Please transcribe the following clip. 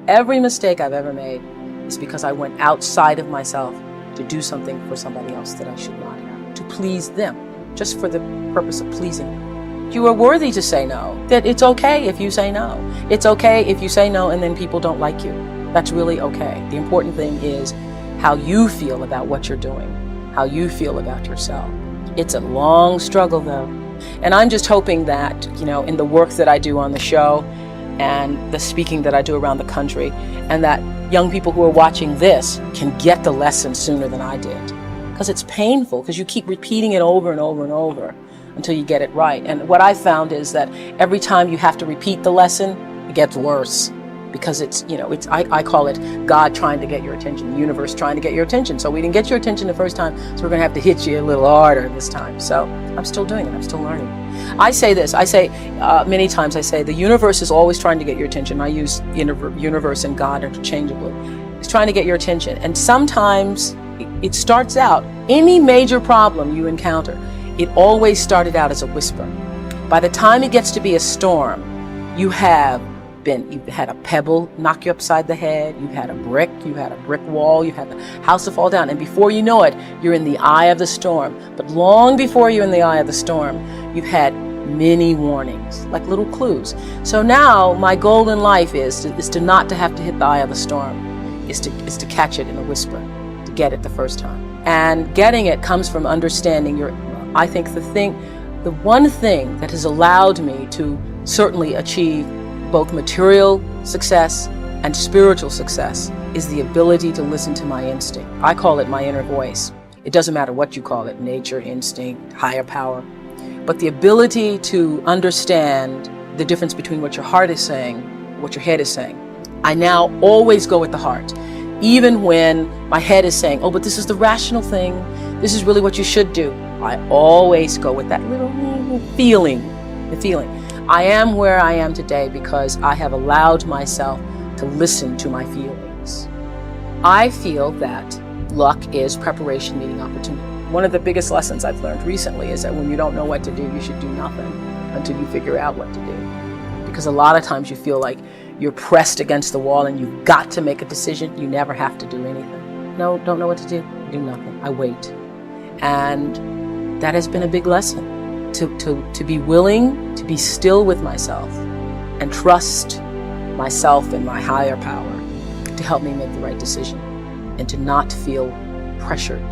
Every mistake I've ever made is because I went outside of myself to do something for somebody else that I should not have, to please them, just for the purpose of pleasing them. You are worthy to say no, that it's okay if you say no. It's okay if you say no and then people don't like you. That's really okay. The important thing is how you feel about what you're doing, how you feel about yourself. It's a long struggle though. And I'm just hoping that, in the work that I do on the show and the speaking that I do around the country, and that young people who are watching this can get the lesson sooner than I did. Because it's painful, because you keep repeating it over and over and over until you get it right. And what I found is that every time you have to repeat the lesson, it gets worse. Because I call it God trying to get your attention, the universe trying to get your attention. So we didn't get your attention the first time, so we're going to have to hit you a little harder this time. So I'm still doing it. I'm still learning. I say many times, the universe is always trying to get your attention. I use universe and God interchangeably. It's trying to get your attention. And sometimes it starts out, any major problem you encounter, it always started out as a whisper. By the time it gets to be a storm, you've had a pebble knock you upside the head, you've had a brick wall, you've had the house to fall down, and before you know it, you're in the eye of the storm. But long before you're in the eye of the storm, you've had many warnings, like little clues. So now my goal in life is to not to have to hit the eye of the storm, is to catch it in a whisper, to get it the first time. And getting it comes from understanding I think the one thing that has allowed me to certainly achieve both material success and spiritual success is the ability to listen to my instinct. I call it my inner voice. It doesn't matter what you call it, nature, instinct, higher power. But the ability to understand the difference between what your heart is saying, what your head is saying. I now always go with the heart. Even when my head is saying, oh, but this is the rational thing, this is really what you should do, I always go with that little feeling, the feeling. I am where I am today because I have allowed myself to listen to my feelings. I feel that luck is preparation meeting opportunity. One of the biggest lessons I've learned recently is that when you don't know what to do, you should do nothing until you figure out what to do. Because a lot of times you feel like you're pressed against the wall and you've got to make a decision. You never have to do anything. No, don't know what to do nothing. I wait. And that has been a big lesson. To be willing to be still with myself and trust myself and my higher power to help me make the right decision and to not feel pressured